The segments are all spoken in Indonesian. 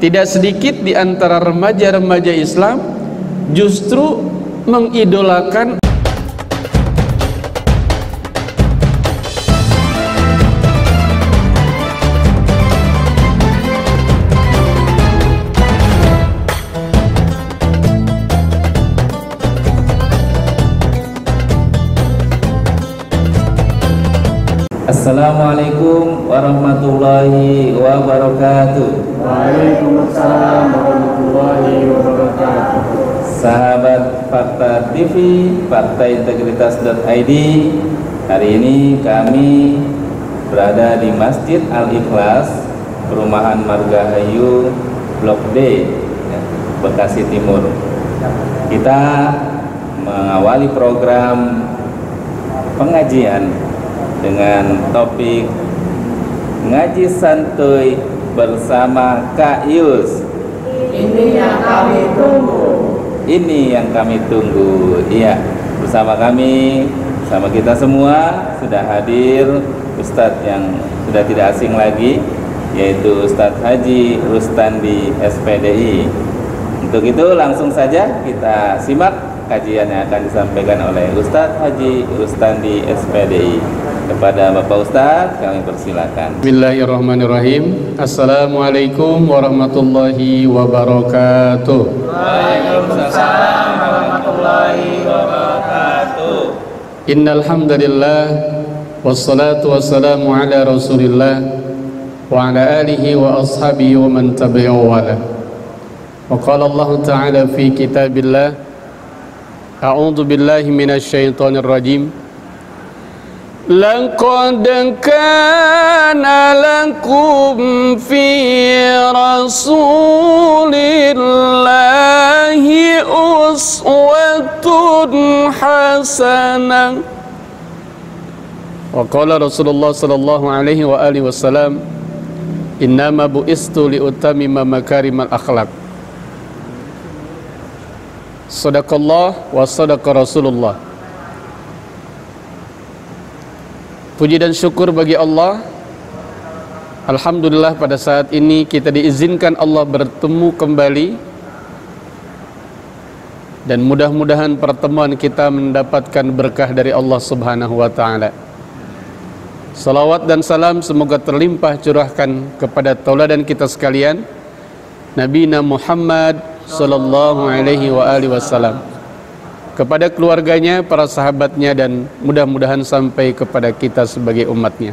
tidak sedikit di antara remaja-remaja Islam justru mengidolakan Assalamualaikum warahmatullahi wabarakatuh. Waalaikumsalam warahmatullahi wabarakatuh. Sahabat Fakta TV, faktaintegritas.id. Hari ini kami berada di Masjid Al-Ikhlas, Perumahan Margahayu, Blok D, Bekasi Timur. Kita mengawali program pengajian dengan topik ngaji santuy bersama Kak Yus. Ini yang kami tunggu. Ini yang kami tunggu. Iya, bersama kami, sama kita semua sudah hadir Ustadz yang sudah tidak asing lagi, yaitu Ustadz Haji Rustandi SPDI. Untuk itu langsung saja kita simak kajian yang akan disampaikan oleh Ustadz Haji Rustandi SPDI. Kepada Bapak Ustadz kami persilakan. Bismillahirrahmanirrahim. Assalamualaikum warahmatullahi wabarakatuh. Waalaikumsalam warahmatullahi wabarakatuh. Innal hamdalillah wassalatu wassalamu ala Rasulillah wa ala alihi wa ashabihi wa man tabi'ahu wala. Wa qala Allah Ta'ala fi kitabillah, a'udzu billahi minasy syaithanir rajim. Laqad kana lakum fi Rasulillahi uswatun hasanah. Wa qala Rasulullah sallallahu alaihi wa alihi wasallam, innama bu'istu liutammima makarimal akhlaq. Sadaqallah wa sadaqa Rasulullah. Puji dan syukur bagi Allah. Alhamdulillah pada saat ini kita diizinkan Allah bertemu kembali, dan mudah-mudahan pertemuan kita mendapatkan berkah dari Allah Subhanahu wa Ta'ala. Salawat dan salam semoga terlimpah curahkan kepada tauladan kita sekalian, Nabi Muhammad sallallahu alaihi wa alihi wasallam, kepada keluarganya, para sahabatnya, dan mudah-mudahan sampai kepada kita sebagai umatnya.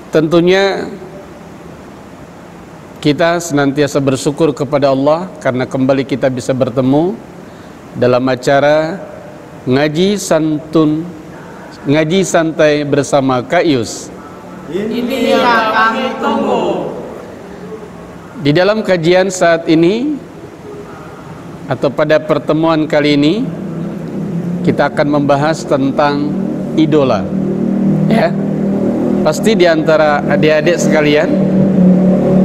Tentunya kita senantiasa bersyukur kepada Allah karena kembali kita bisa bertemu dalam acara ngaji santai bersama Kak Yus. Ini yang kami tunggu. Di dalam kajian saat ini atau pada pertemuan kali ini kita akan membahas tentang idola. Ya, pasti di antara adik-adik sekalian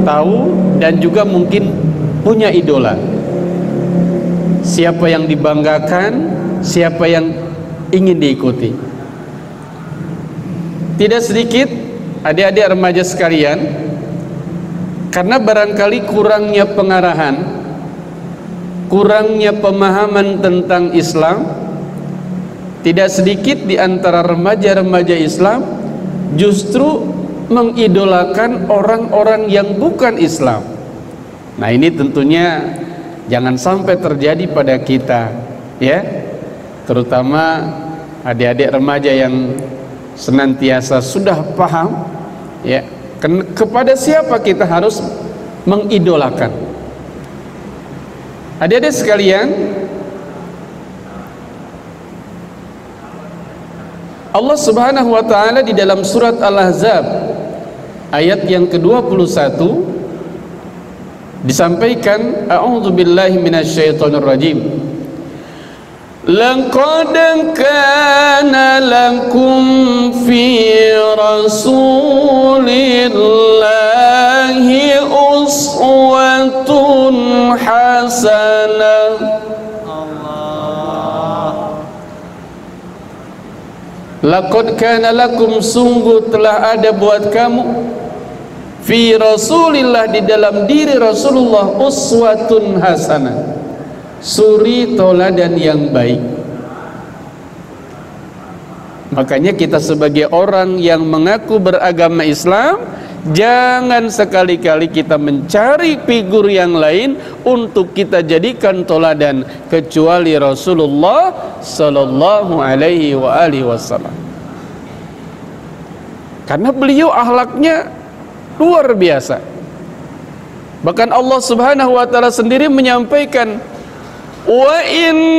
tahu dan juga mungkin punya idola. Siapa yang dibanggakan, siapa yang ingin diikuti. Tidak sedikit adik-adik remaja sekalian, karena barangkali kurangnya pengarahan, kurangnya pemahaman tentang Islam, tidak sedikit di antara remaja-remaja Islam justru mengidolakan orang-orang yang bukan Islam. Nah, ini tentunya jangan sampai terjadi pada kita, ya, terutama adik-adik remaja yang senantiasa sudah paham, ya, kepada siapa kita harus mengidolakan. Adik-adik sekalian, Allah Subhanahu wa Ta'ala di dalam surat Al-Ahzab ayat yang ke-21 disampaikan, a'udzu billahi minasyaitonir rajim. Laqad kana lakum fi Rasulillahi uswatun hasanah. Laqad kana lakum, sungguh telah ada buat kamu fi Rasulillah, di dalam diri Rasulullah, uswatun hasanah, suri toladan yang baik. Makanya kita sebagai orang yang mengaku beragama Islam, jangan sekali-kali kita mencari figur yang lain untuk kita jadikan toladan kecuali Rasulullah sallallahu alaihi wasallam. Karena beliau akhlaknya luar biasa. Bahkan Allah Subhanahu wa taala sendiri menyampaikan, wa innaka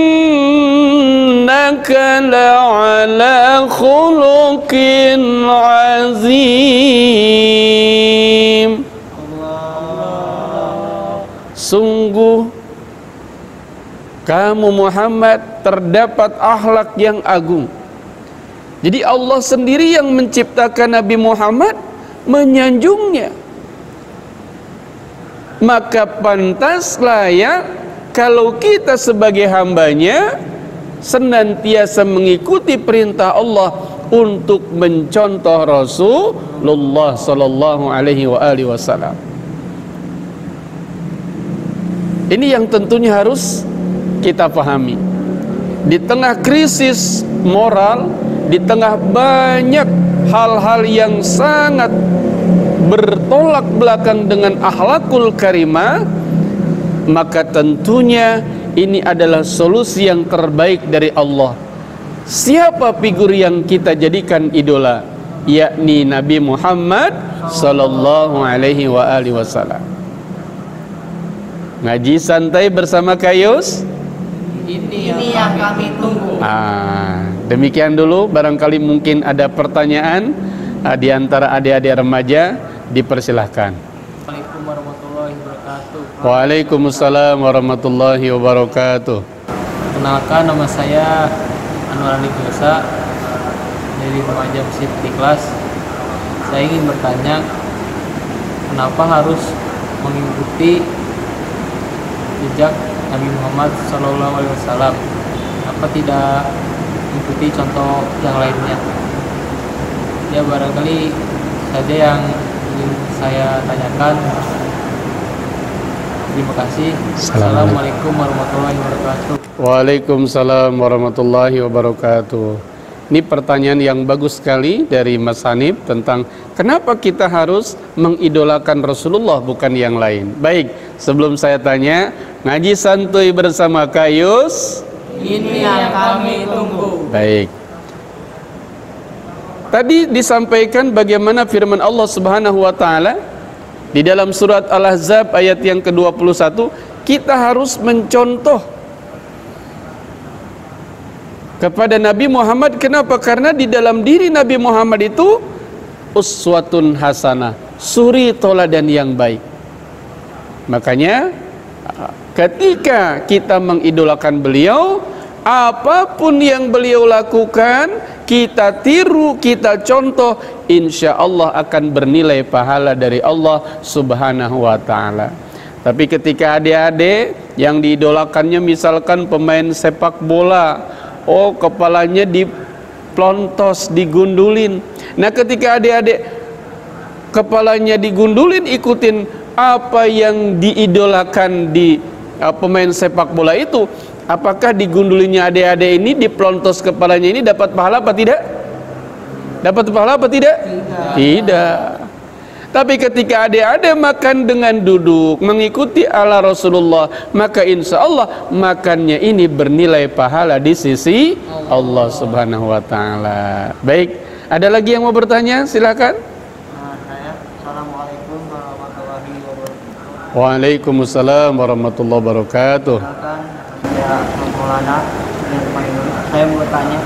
la'ala khuluqin azim. Sungguh kamu Muhammad terdapat akhlak yang agung. Jadi Allah sendiri yang menciptakan Nabi Muhammad, menyanjungnya. Maka pantas layak kalau kita sebagai hambanya senantiasa mengikuti perintah Allah untuk mencontoh Rasulullah sallallahu alaihi wasallam. Ini yang tentunya harus kita pahami. Di tengah krisis moral, di tengah banyak hal-hal yang sangat bertolak belakang dengan akhlakul karimah, maka tentunya ini adalah solusi yang terbaik dari Allah. Siapa figur yang kita jadikan idola? Yakni Nabi Muhammad sallallahu alaihi wasallam. Ngaji santai bersama Kayus, Ini yang kami tunggu. Demikian dulu, barangkali mungkin ada pertanyaan di antara adik-adik remaja, dipersilahkan. Assalamualaikum warahmatullahi wabarakatuh. Waalaikumsalam warahmatullahi wabarakatuh. Perkenalkan, nama saya Anwar Ali Gyosa dari remaja Masjid Ikhlas. Saya ingin bertanya, kenapa harus mengikuti jejak Nabi Muhammad SAW? Kenapa tidak mengikuti contoh yang lainnya? Ya, barangkali saja yang ingin saya tanyakan. Terima kasih. Assalamualaikum warahmatullahi wabarakatuh. Waalaikumsalam warahmatullahi wabarakatuh. Ini pertanyaan yang bagus sekali dari Mas Hanif tentang kenapa kita harus mengidolakan Rasulullah bukan yang lain. Baik, sebelum saya tanya, ngaji santuy bersama Kayus. Ini yang kami tunggu. Baik. Tadi disampaikan bagaimana firman Allah Subhanahu wa taala di dalam surat Al-Ahzab ayat yang ke-21, kita harus mencontoh kepada Nabi Muhammad. Kenapa? Karena di dalam diri Nabi Muhammad itu uswatun hasanah, suri toladan yang baik. Makanya ketika kita mengidolakan beliau, apapun yang beliau lakukan, kita tiru, kita contoh, insya Allah akan bernilai pahala dari Allah Subhanahu wa ta'ala. Tapi ketika adik-adik yang diidolakannya misalkan pemain sepak bola, kepalanya diplontos, digundulin. Nah, ketika adik-adik kepalanya digundulin, ikutin apa yang diidolakan di pemain sepak bola itu, apakah digundulinya adik-adik ini, diplontos kepalanya ini dapat pahala apa tidak? Dapat pahala apa tidak? Tidak. Tapi ketika adik-adik makan dengan duduk mengikuti ala Rasulullah, maka insya Allah makannya ini bernilai pahala di sisi Allah Subhanahu wa ta'ala. Baik, ada lagi yang mau bertanya? Silakan. Assalamualaikum warahmatullahi wabarakatuh. Waalaikumsalam warahmatullahi wabarakatuh. Saya mau bertanya,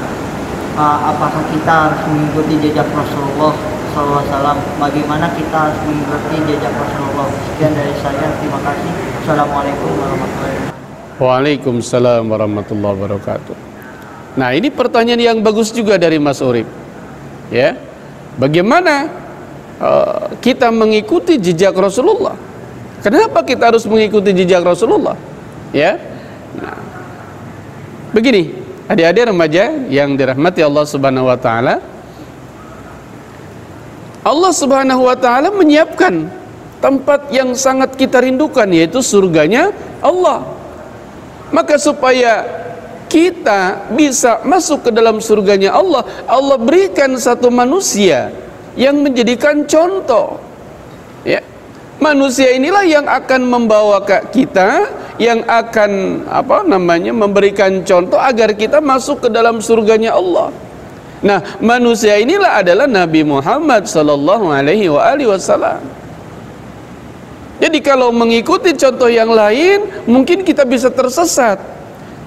apakah kita harus mengikuti jejak Rasulullah SAW? Bagaimana kita harus mengikuti jejak Rasulullah? Sekian dari saya, terima kasih. Assalamualaikum warahmatullahi wabarakatuh. Waalaikumsalam warahmatullahi wabarakatuh. Nah, ini pertanyaan yang bagus juga dari Mas Urip. Ya, bagaimana kita mengikuti jejak Rasulullah? Kenapa kita harus mengikuti jejak Rasulullah? Ya, nah, begini, adik-adik remaja yang dirahmati Allah Subhanahu wa ta'ala, Allah Subhanahu wa taala menyiapkan tempat yang sangat kita rindukan, yaitu surganya Allah. Maka supaya kita bisa masuk ke dalam surganya Allah, Allah berikan satu manusia yang menjadikan contoh. Ya. Manusia inilah yang akan membawa kita, yang akan memberikan contoh agar kita masuk ke dalam surganya Allah. Nah, manusia inilah adalah Nabi Muhammad sallallahu alaihi wasallam. Jadi kalau mengikuti contoh yang lain, mungkin kita bisa tersesat.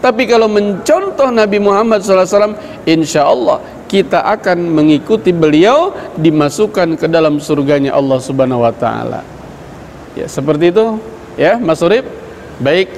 Tapi kalau mencontoh Nabi Muhammad sallallahu alaihi wasallam, insya Allah kita akan mengikuti beliau, dimasukkan ke dalam surganya Allah Subhanahu wa taala. Ya, seperti itu ya, Mas Urip. Baik,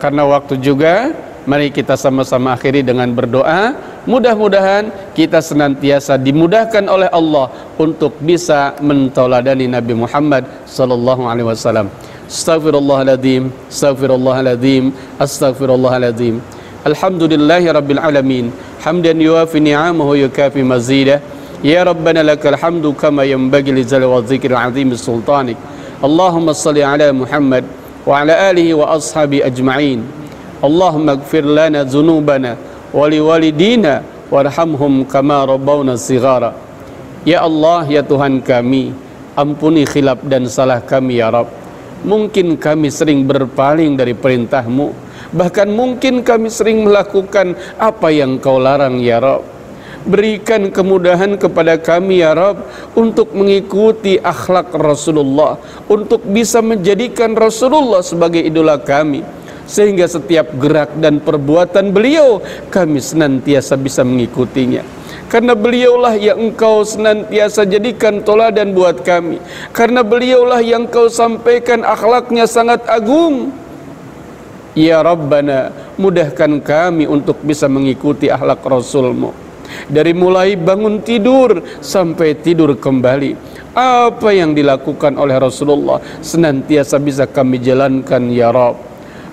karena waktu juga, mari kita sama-sama akhiri dengan berdoa. Mudah-mudahan kita senantiasa dimudahkan oleh Allah untuk bisa mentoladani Nabi Muhammad sallallahu alaihi wasallam. Astaghfirullahaladzim, astaghfirullahaladzim, astaghfirullahaladzim. Alhamdulillahi rabbil alamin, hamdan yuwafi ni'amahu yukafi mazidah. Ya Rabbana lakal hamdu kama yanbaghi li jalali wa dzikril azim sultanik. Allahumma salli ala Muhammad wa ala alihi wa ashabi ajma'in. Allahumma ighfir lana dzunubana wali walidina warhamhum kama rabbawna shighara. Ya Allah, ya Tuhan kami, ampuni khilaf dan salah kami ya Rabb. Mungkin kami sering berpaling dari perintah-Mu, bahkan mungkin kami sering melakukan apa yang Kau larang ya Rabb. Berikan kemudahan kepada kami ya Rabb untuk mengikuti akhlak Rasulullah, untuk bisa menjadikan Rasulullah sebagai idola kami, sehingga setiap gerak dan perbuatan beliau kami senantiasa bisa mengikutinya. Karena beliaulah yang Engkau senantiasa jadikan teladan buat kami. Karena beliaulah yang Kau sampaikan akhlaknya sangat agung. Ya Rabbana, mudahkan kami untuk bisa mengikuti akhlak Rasul-Mu, dari mulai bangun tidur sampai tidur kembali. Apa yang dilakukan oleh Rasulullah senantiasa bisa kami jalankan ya Rabb.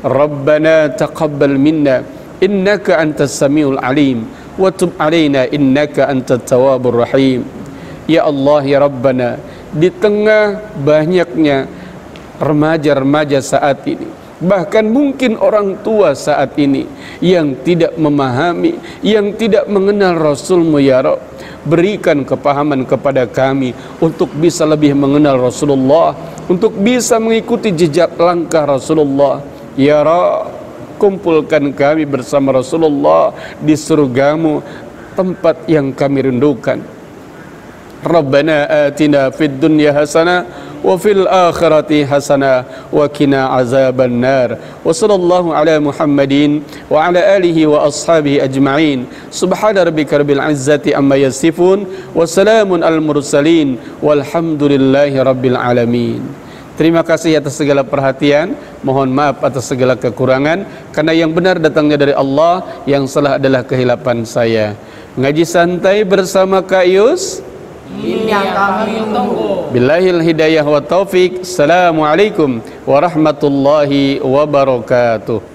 Rabbana taqabbal minna innaka antas samiul alim wa tub alaina innaka antat tawwabur rahim. Ya Allah ya Rabbana, di tengah banyaknya remaja-remaja saat ini, bahkan mungkin orang tua saat ini yang tidak memahami, yang tidak mengenal Rasul-Mu ya Rabb, berikan kepahaman kepada kami untuk bisa lebih mengenal Rasulullah, untuk bisa mengikuti jejak langkah Rasulullah. Ya Rabb, kumpulkan kami bersama Rasulullah di surga-Mu, tempat yang kami rindukan. Rabbana atina fid dunya hasanah wa fil akhirati hasanah wa qina azaban nar. Wa sallallahu ala Muhammadin wa ala alihi wa ashabihi ajma'in. Subhana rabbika rabbil izzati amma yasifun wa salamun al mursalin walhamdulillahi rabbil alamin. Terima kasih atas segala perhatian. Mohon maaf atas segala kekurangan, karena yang benar datangnya dari Allah, yang salah adalah kehilapan saya. Ngaji santai bersama Kak Yus, Ini yang kami tunggu. billahil hidayah wa taufik. Assalamualaikum warahmatullahi wabarakatuh.